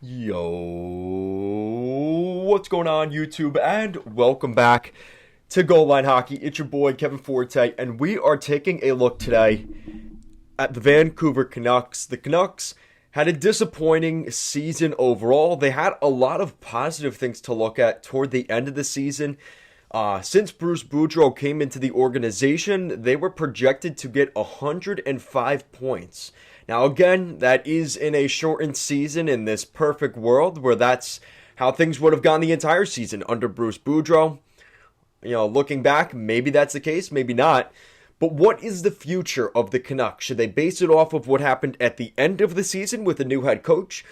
Yo, what's going on, YouTube? And welcome back to Goal Line Hockey. It's your boy, Kevin Forte, and we are taking a look today at the Vancouver Canucks. The Canucks had a disappointing season overall. They had a lot of positive things to look at toward the end of the season. Since Bruce Boudreau came into the organization, they were projected to get 105 points. Now, again, that is in a shortened season in this perfect world where that's how things would have gone the entire season under Bruce Boudreau. Looking back, maybe that's the case, maybe not. But what is the future of the Canucks? Should they base it off of what happened at the end of the season with a new head coach?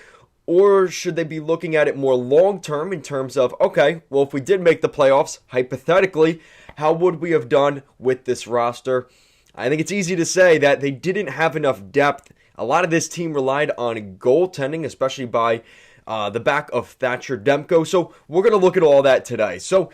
Or should they be looking at it more long-term in terms of, okay, well, if we did make the playoffs, hypothetically, how would we have done with this roster? I think it's easy to say that they didn't have enough depth. A lot of this team relied on goaltending, especially by the back of Thatcher Demko. So we're going to look at all that today. So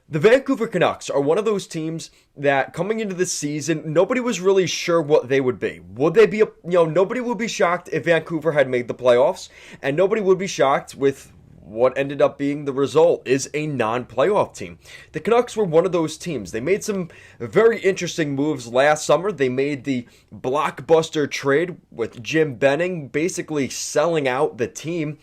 the Vancouver Canucks are one of those teams that coming into the season, nobody was really sure what they would be. Would they be, nobody would be shocked if Vancouver had made the playoffs, and nobody would be shocked with what ended up being the result is a non-playoff team. The Canucks were one of those teams. They made some very interesting moves last summer. They made the blockbuster trade with Jim Benning, basically selling out the team,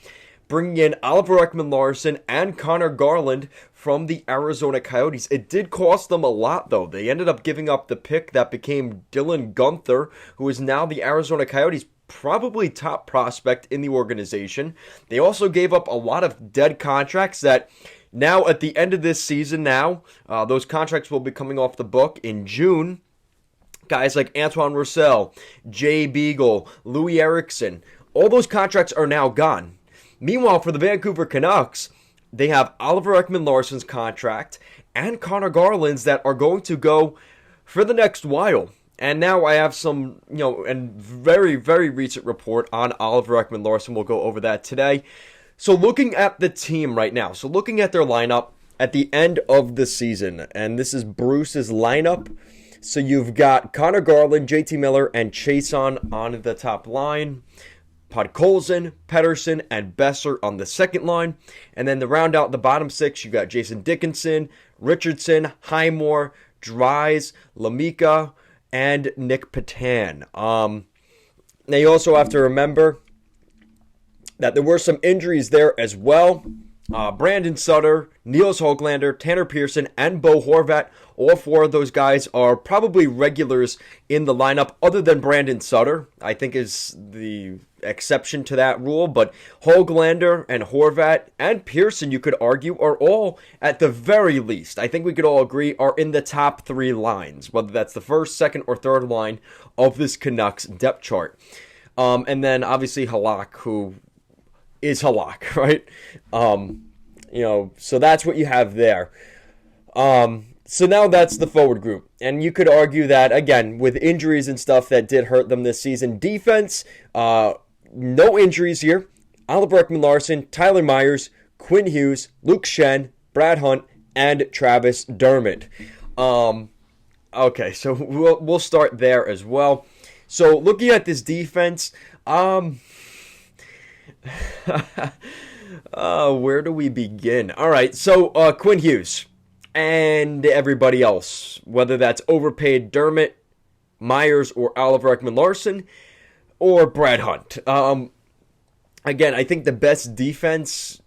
bringing in Oliver Ekman-Larsson and Connor Garland from the Arizona Coyotes. It did cost them a lot, though. They ended up giving up the pick that became Dylan Guenther, who is now the Arizona Coyotes' probably top prospect in the organization. They also gave up a lot of dead contracts that now at the end of this season those contracts will be coming off the book in June. Guys like Antoine Roussel, Jay Beagle, Louis Eriksson, all those contracts are now gone. Meanwhile, for the Vancouver Canucks, they have Oliver Ekman-Larsson's contract and Connor Garland's that are going to go for the next while. And now I have some, and very, very recent report on Oliver Ekman-Larsson. We'll go over that today. So looking at the team right now, so looking at their lineup at the end of the season, and this is Bruce's lineup. So you've got Connor Garland, JT Miller, and Chason on the top line. Podkolzin, Pettersson, and Besser on the second line. And then to round out the bottom six, you got Jason Dickinson, Richardson, Highmore, Dries, Lamika, and Nick Patan. Now you also have to remember that there were some injuries there as well. Brandon Sutter, Niels Höglander, Tanner Pearson, and Bo Horvat. All four of those guys are probably regulars in the lineup, other than Brandon Sutter, I think is the exception to that rule. But Höglander and Horvat and Pearson, you could argue, are all, at the very least, I think we could all agree, are in the top three lines, whether that's the first, second, or third line of this Canucks depth chart. And then, obviously, Halak, who is Halak, right? So that's what you have there. So now that's the forward group. And you could argue that, again, with injuries and stuff that did hurt them this season. Defense, no injuries here. Oliver Ekman-Larsson, Tyler Myers, Quinn Hughes, Luke Schenn, Brad Hunt, and Travis Dermott. Okay, so we'll start there as well. So looking at this defense, where do we begin? All right, so Quinn Hughes and everybody else, whether that's overpaid Dermott, Myers, or Oliver Ekman-Larsson, or Brad Hunt. Again, I think the best defensive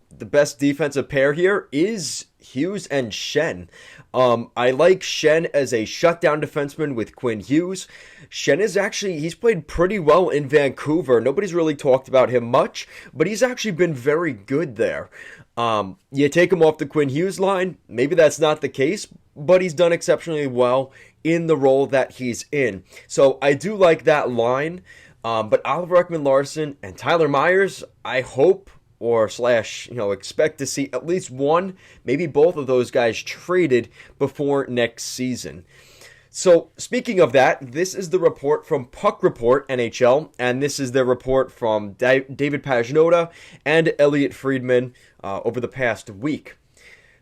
pair here is Hughes and Schenn. I like Schenn as a shutdown defenseman with Quinn Hughes. Schenn is he's played pretty well in Vancouver. Nobody's really talked about him much, but he's actually been very good there. You take him off the Quinn Hughes line, maybe that's not the case, but he's done exceptionally well in the role that he's in. So I do like that line, but Oliver Ekman-Larsson and Tyler Myers, I hope or expect to see at least one, maybe both of those guys traded before next season. So speaking of that, this is the report from Puck Report NHL, and this is the report from David Pagnotta and Elliot Friedman over the past week.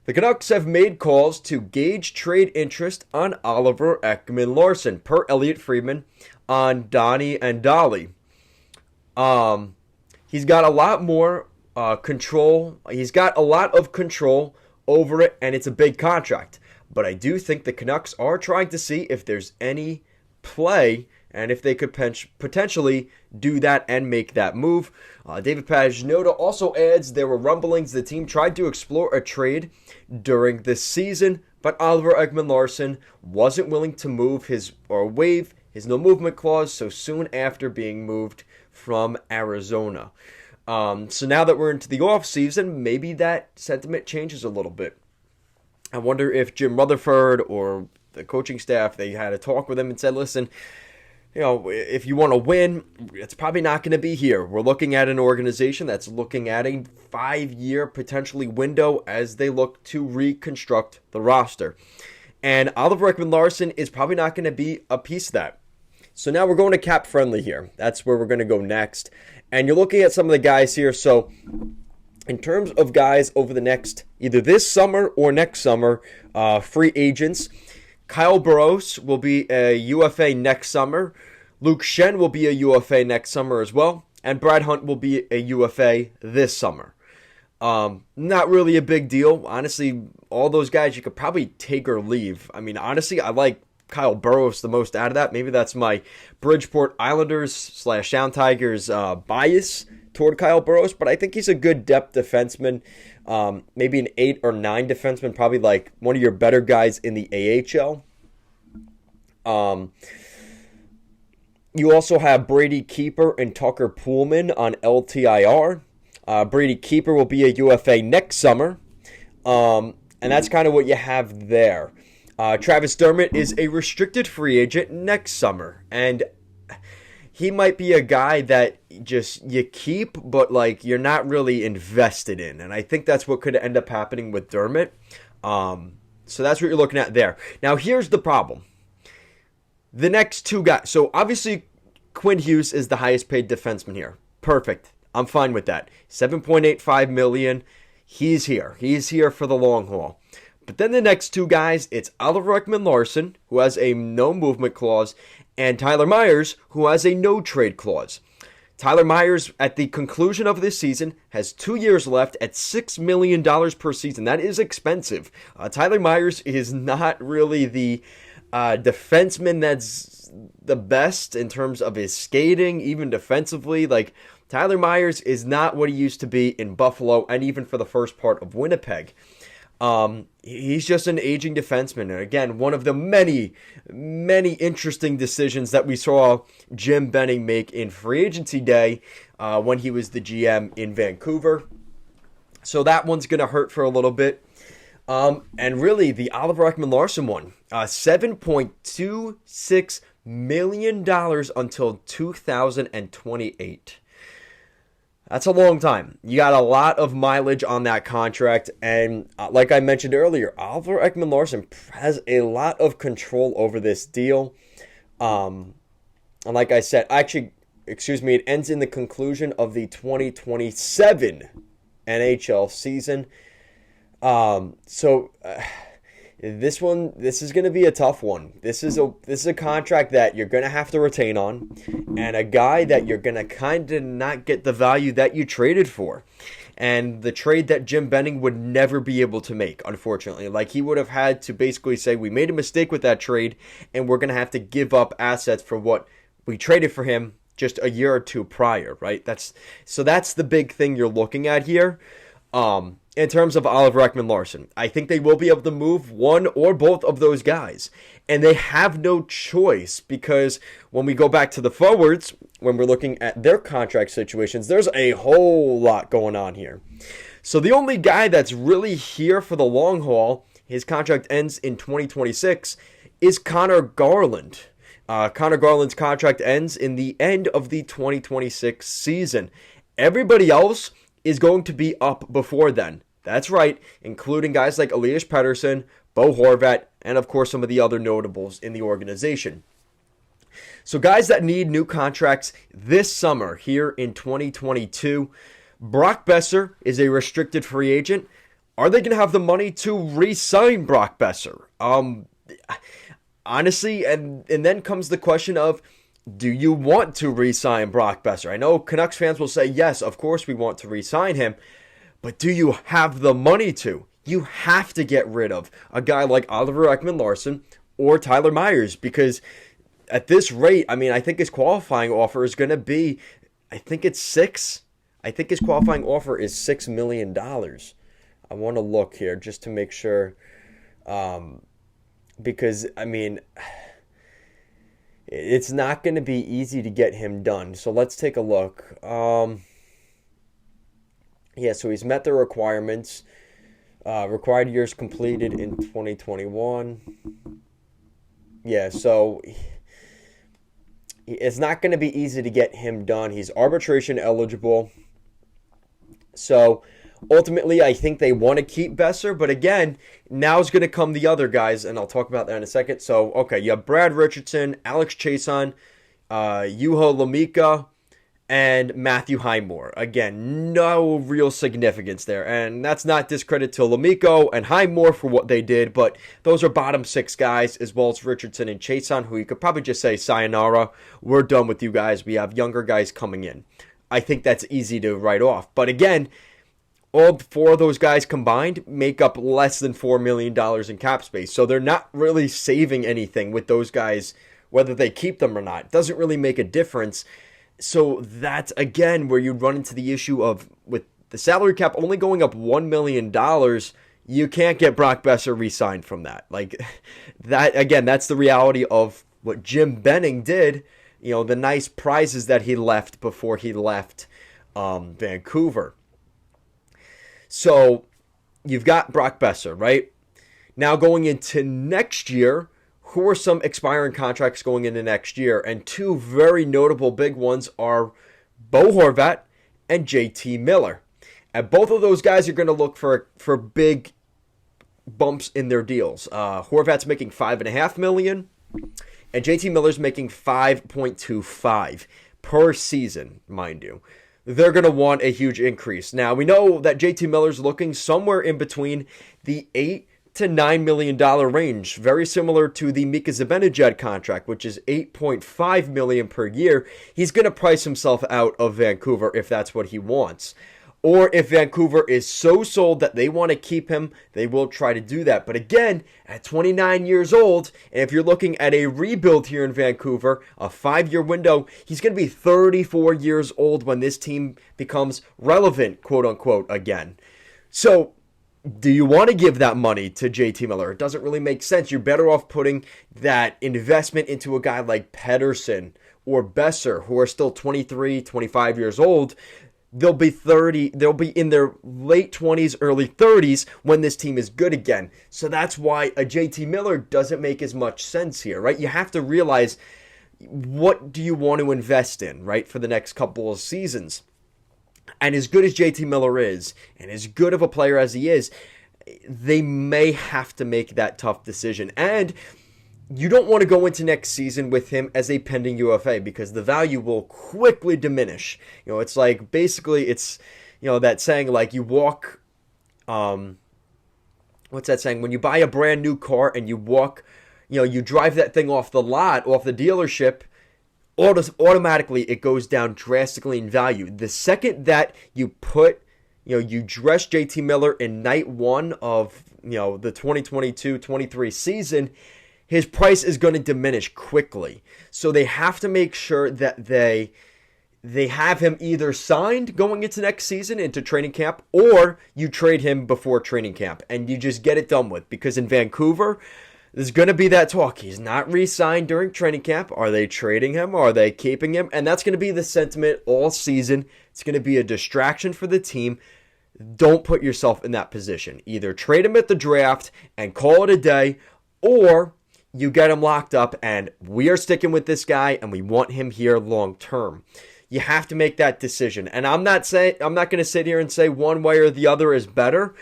The Canucks have made calls to gauge trade interest on Oliver Ekman-Larsson, per Elliot Friedman on Donnie and Dolly. He's got a lot more control. He's got a lot of control over it, and it's a big contract. But I do think the Canucks are trying to see if there's any play and if they could potentially do that and make that move. David Pagnotta also adds there were rumblings the team tried to explore a trade during this season, but Oliver Ekman-Larsson wasn't willing to move his or waive his no movement clause so soon after being moved from Arizona. So now that we're into the offseason, maybe that sentiment changes a little bit. I wonder if Jim Rutherford or the coaching staff, they had a talk with him and said, listen, if you want to win, it's probably not going to be here. We're looking at an organization that's looking at a 5-year potentially window as they look to reconstruct the roster. And Oliver Ekman-Larsson is probably not going to be a piece of that. So now we're going to cap friendly here. That's where we're going to go next. And you're looking at some of the guys here. So in terms of guys over the next, either this summer or next summer, free agents, Kyle Burroughs will be a UFA next summer. Luke Schenn will be a UFA next summer as well. And Brad Hunt will be a UFA this summer. Not really a big deal. Honestly, all those guys you could probably take or leave. I mean, honestly, I like Kyle Burroughs the most out of that. Maybe that's my Bridgeport Islanders / Sound Tigers bias toward Kyle Burroughs, but I think he's a good depth defenseman. Maybe an 8 or 9 defenseman, probably like one of your better guys in the AHL. You also have Brady Keeper and Tucker Poolman on LTIR. Brady Keeper will be a UFA next summer. And that's kind of what you have there. Travis Dermott is a restricted free agent next summer. And he might be a guy that just you keep, but like you're not really invested in. And I think that's what could end up happening with Dermott. So that's what you're looking at there. Now, here's the problem. The next two guys. So obviously, Quinn Hughes is the highest paid defenseman here. Perfect. I'm fine with that. $7.85 million. He's here. He's here for the long haul. But then the next two guys, it's Oliver Ekman-Larsson, who has a no movement clause, and Tyler Myers, who has a no trade clause. Tyler Myers, at the conclusion of this season, has 2 years left at $6 million per season. That is expensive. Tyler Myers is not really the defenseman that's the best in terms of his skating, even defensively. Like, Tyler Myers is not what he used to be in Buffalo and even for the first part of Winnipeg. He's just an aging defenseman. And again, one of the many, many interesting decisions that we saw Jim Benning make in free agency day when he was the GM in Vancouver. So that one's going to hurt for a little bit. And really, the Oliver Ekman-Larsson one, $7.26 million until 2028. That's a long time. You got a lot of mileage on that contract. And like I mentioned earlier, Oliver Ekman-Larsson has a lot of control over this deal. And like I said, it ends in the conclusion of the 2027 NHL season. This is going to be a tough one. This is a contract that you're going to have to retain on, and a guy that you're going to kind of not get the value that you traded for, and the trade that Jim Benning would never be able to make, unfortunately. Like, he would have had to basically say, we made a mistake with that trade, and we're going to have to give up assets for what we traded for him just a year or two prior, right? That's the big thing you're looking at here. In terms of Oliver Ekman-Larsson, I think they will be able to move one or both of those guys. And they have no choice, because when we go back to the forwards, when we're looking at their contract situations, there's a whole lot going on here. So the only guy that's really here for the long haul, his contract ends in 2026, is Connor Garland. Connor Garland's contract ends in the end of the 2026 season. Everybody else is going to be up before then. That's right, including guys like Elias Pettersson, Bo Horvat, and of course some of the other notables in the organization. So guys that need new contracts this summer here in 2022, Brock Besser is a restricted free agent. Are they going to have the money to re-sign Brock Besser? Honestly, and then comes the question of, do you want to re-sign Brock Besser? I know Canucks fans will say, yes, of course we want to re-sign him, but do you have the money to? You have to get rid of a guy like Oliver Ekman-Larsson or Tyler Myers, because at this rate, I mean, I think his qualifying offer is going to be, I think it's six. I think his qualifying offer is $6 million. I want to look here just to make sure, because, I mean, it's not going to be easy to get him done. So let's take a look. Yeah, so he's met the requirements. Required years completed in 2021. Yeah, so it's not going to be easy to get him done. He's arbitration eligible. So ultimately, I think they want to keep Besser. But again, now's going to come the other guys, and I'll talk about that in a second. So, okay, you have Brad Richardson, Alex Chason, Juho Lamika, and Matthew Highmore. Again, no real significance there. And that's not discredit to Lamiko and Highmore for what they did, but those are bottom six guys, as well as Richardson and Chason, who you could probably just say, sayonara, we're done with you guys. We have younger guys coming in. I think that's easy to write off. But again, all four of those guys combined make up less than $4 million in cap space. So they're not really saving anything with those guys, whether they keep them or not. It doesn't really make a difference. So that's, again, where you run into the issue of, with the salary cap only going up $1 million, you can't get Brock Besser re-signed from that. Like, that, again, that's the reality of what Jim Benning did, you know, the nice prizes that he left before he left Vancouver. So you've got Brock Besser, right? Now going into next year, who are some expiring contracts going into next year? And two very notable big ones are Bo Horvat and JT Miller. And both of those guys are going to look for big bumps in their deals. Horvat's making $5.5 million, and JT Miller's making $5.25 per season, mind you. They're going to want a huge increase. Now, we know that JT Miller's looking somewhere in between the $8 to $9 million range, very similar to the Mika Zibanejad contract, which is $8.5 million per year. He's going to price himself out of Vancouver if that's what he wants. Or if Vancouver is so sold that they want to keep him, they will try to do that. But again, at 29 years old, and if you're looking at a rebuild here in Vancouver, a 5-year window, he's going to be 34 years old when this team becomes relevant, quote unquote, again. So, do you want to give that money to JT Miller? It doesn't really make sense. You're better off putting that investment into a guy like Pedersen or Besser, who are still 23, 25 years old. They'll be in their late 20s, early 30s when this team is good again. So that's why a JT Miller doesn't make as much sense here, right? You have to realize, what do you want to invest in, right, for the next couple of seasons? And as good as JT Miller is, and as good of a player as he is, they may have to make that tough decision. And you don't want to go into next season with him as a pending UFA, because the value will quickly diminish. You know, it's like, basically, it's, you know, that saying, like, you walk, what's that saying? When you buy a brand new car and you walk, you know, you drive that thing off the lot, off the dealership, automatically it goes down drastically in value. The second that you you dress JT Miller in night one of, you know, the 2022-23 season, his price is going to diminish quickly. So they have to make sure that they have him either signed going into next season, into training camp, or you trade him before training camp and you just get it done with. Because in Vancouver, there's going to be that talk. He's not re-signed during training camp. Are they trading him? Are they keeping him? And that's going to be the sentiment all season. It's going to be a distraction for the team. Don't put yourself in that position. Either trade him at the draft and call it a day, or you get him locked up and we are sticking with this guy and we want him here long term. You have to make that decision. And I'm not going to sit here and say one way or the other is better.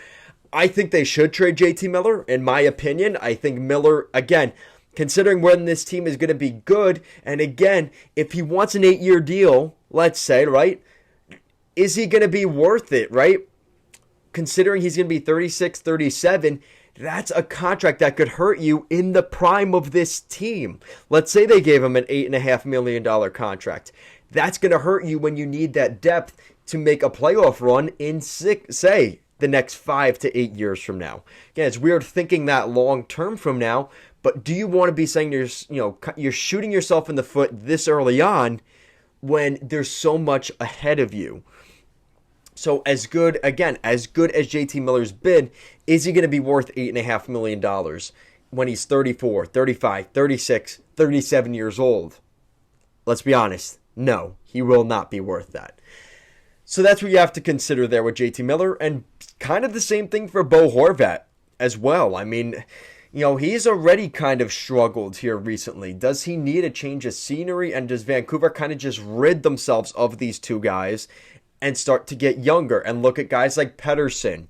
I think they should trade JT Miller, in my opinion. I think Miller, again, considering when this team is going to be good, and again, if he wants an 8-year deal, let's say, right, is he going to be worth it, right? Considering he's going to be 36, 37, That's a contract that could hurt you in the prime of this team. Let's say they gave him an $8.5 million contract. That's going to hurt you when you need that depth to make a playoff run in, say, the next 5 to 8 years from now. Again, it's weird thinking that long term from now, but do you want to be saying you're shooting yourself in the foot this early on when there's so much ahead of you? So as good as JT Miller's been, is he going to be worth $8.5 million when he's 34, 35, 36, 37 years old? Let's be honest. No, he will not be worth that. So that's what you have to consider there with JT Miller, and kind of the same thing for Bo Horvat as well. I mean, he's already kind of struggled here recently. Does he need a change of scenery, and does Vancouver kind of just rid themselves of these two guys and start to get younger and look at guys like Pettersson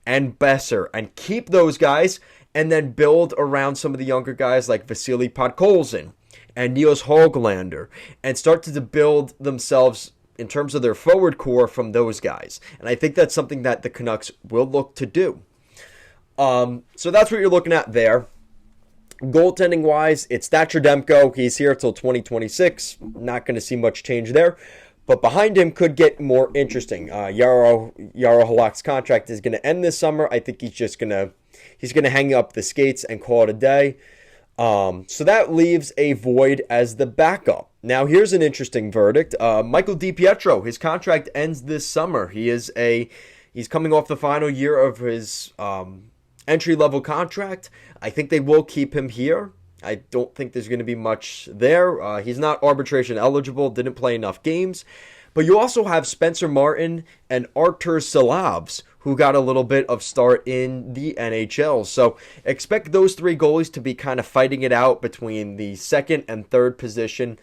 and Besser and keep those guys and then build around some of the younger guys like Vasily Podkolzin and Niels Höglander and start to build themselves in terms of their forward core from those guys. And I think that's something that the Canucks will look to do. So that's what you're looking at there. Goaltending-wise, it's Thatcher Demko. He's here till 2026. Not going to see much change there. But behind him could get more interesting. Jaro Halak's contract is going to end this summer. I think he's going to hang up the skates and call it a day. So that leaves a void as the backup. Now, here's an interesting verdict. Michael DiPietro, his contract ends this summer. He's coming off the final year of his entry-level contract. I think they will keep him here. I don't think there's going to be much there. He's not arbitration eligible, didn't play enough games. But you also have Spencer Martin and Artur Silovs, who got a little bit of start in the NHL. So expect those three goalies to be kind of fighting it out between the second and third position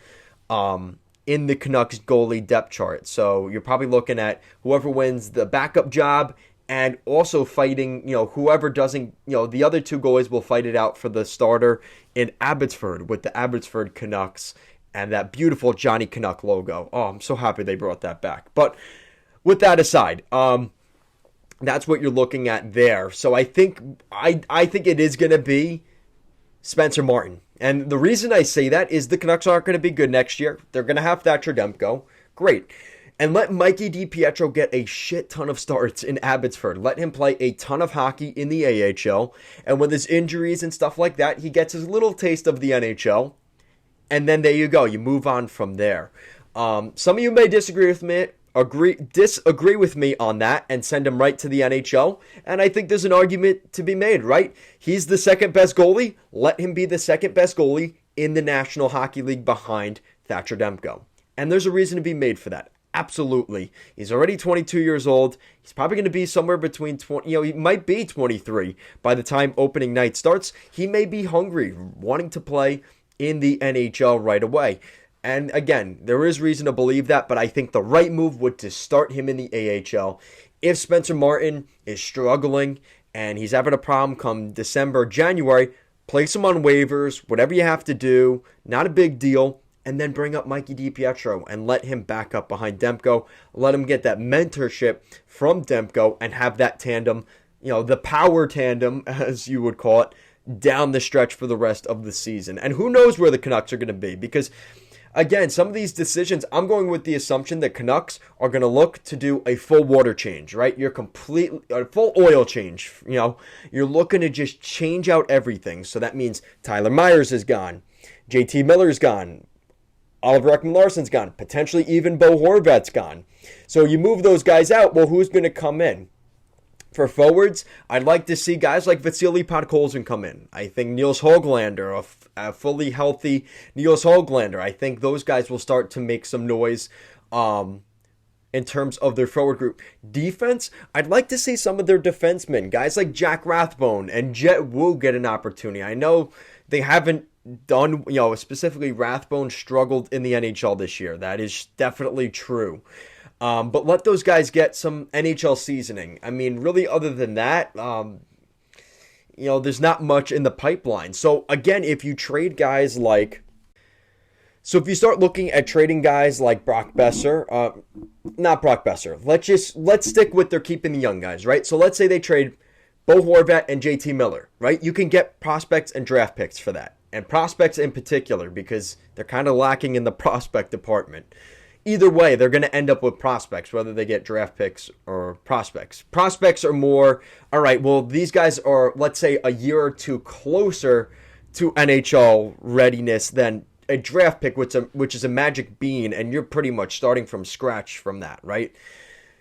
in the Canucks goalie depth chart. So you're probably looking at whoever wins the backup job and also fighting, whoever doesn't, the other two goalies will fight it out for the starter in Abbotsford with the Abbotsford Canucks and that beautiful Johnny Canuck logo. Oh, I'm so happy they brought that back. But with that aside, that's what you're looking at there. So I think it is going to be Spencer Martin. And the reason I say that is the Canucks aren't going to be good next year. They're going to have Thatcher Demko. Great. And let Mikey DiPietro get a shit ton of starts in Abbotsford. Let him play a ton of hockey in the AHL. And with his injuries and stuff like that, he gets his little taste of the NHL. And then there you go. You move on from there. Some of you may disagree with me on that and send him right to the NHL. And I think there's an argument to be made, right? He's the second best goalie. Let him be the second best goalie in the National Hockey League behind Thatcher Demko. And there's a reason to be made for that. Absolutely. He's already 22 years old. He's probably going to be somewhere between 20, he might be 23 by the time opening night starts. He may be hungry, wanting to play in the NHL right away. And again, there is reason to believe that, but I think the right move would to start him in the AHL. If Spencer Martin is struggling and he's having a problem come December, January, place him on waivers, whatever you have to do, not a big deal. And then bring up Mikey DiPietro and let him back up behind Demko. Let him get that mentorship from Demko and have that tandem, the power tandem, as you would call it, down the stretch for the rest of the season. And who knows where the Canucks are going to be? Because, again, some of these decisions, I'm going with the assumption that Canucks are going to look to do a full water change, right? You're completely, a full oil change. You're looking to just change out everything. So that means Tyler Myers is gone. JT Miller's gone. Oliver Ekman-Larsson's gone. Potentially even Bo Horvat's gone. So you move those guys out. Well, who's going to come in? For forwards, I'd like to see guys like Vasily Podkolzin come in. I think Niels Höglander, a fully healthy Niels Höglander, I think those guys will start to make some noise in terms of their forward group. Defense, I'd like to see some of their defensemen, guys like Jack Rathbone and Jet Wu get an opportunity. I know they haven't done, specifically Rathbone struggled in the NHL this year. That is definitely true. But let those guys get some NHL seasoning. I mean, really, other than that, there's not much in the pipeline. So, again, if you trade guys like... So, if you start looking at trading guys like Brock Besser, not Brock Besser. Let's stick with they're keeping the young guys, right? So, let's say they trade Bo Horvat and JT Miller, right? You can get prospects and draft picks for that. And prospects in particular, because they're kind of lacking in the prospect department. Either way, they're going to end up with prospects, whether they get draft picks or prospects. Prospects are more, all right, well, these guys are, let's say, a year or two closer to NHL readiness than a draft pick, which is a magic bean, and you're pretty much starting from scratch from that, right?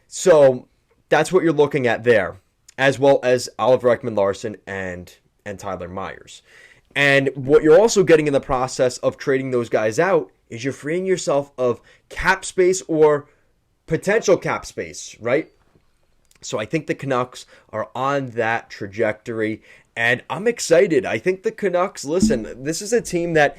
So that's what you're looking at there, as well as Oliver Ekman-Larsson and Tyler Myers. And what you're also getting in the process of trading those guys out is you're freeing yourself of cap space or potential cap space, right? So I think the Canucks are on that trajectory, and I'm excited. I think the Canucks, listen, this is a team that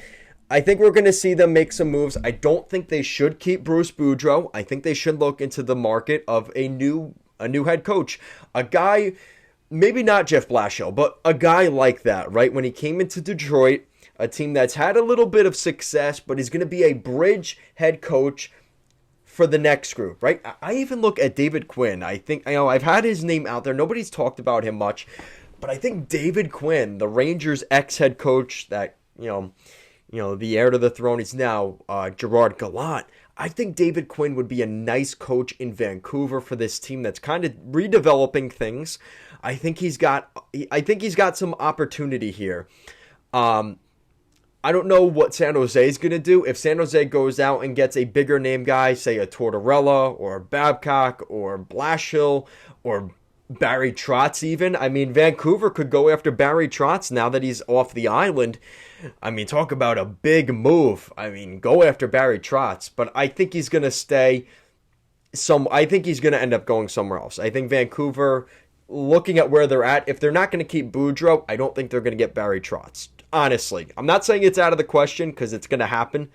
I think we're going to see them make some moves. I don't think they should keep Bruce Boudreau. I think they should look into the market of a new head coach, a guy. Maybe not Jeff Blashill, but a guy like that, right? When he came into Detroit, a team that's had a little bit of success, but is going to be a bridge head coach for the next group, right? I even look at David Quinn. I think, I've had his name out there. Nobody's talked about him much, but I think David Quinn, the Rangers ex-head coach that, the heir to the throne is now Gerard Gallant. I think David Quinn would be a nice coach in Vancouver for this team that's kind of redeveloping things. I think he's got some opportunity here. I don't know what San Jose is going to do. If San Jose goes out and gets a bigger name guy, say a Tortorella or a Babcock or Blashill or Barry Trotz even. I mean, Vancouver could go after Barry Trotz now that he's off the island. I mean, talk about a big move. I mean, go after Barry Trotz. But I think he's going to stay I think he's going to end up going somewhere else. I think Vancouver, looking at where they're at, if they're not going to keep Boudreau, I don't think they're going to get Barry Trotz. Honestly, I'm not saying it's out of the question because it's going to happen,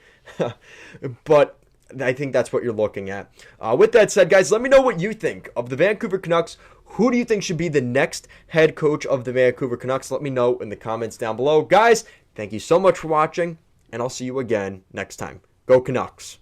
but I think that's what you're looking at. With that said, guys, let me know what you think of the Vancouver Canucks. Who do you think should be the next head coach of the Vancouver Canucks? Let me know in the comments down below. Guys, thank you so much for watching, and I'll see you again next time. Go Canucks.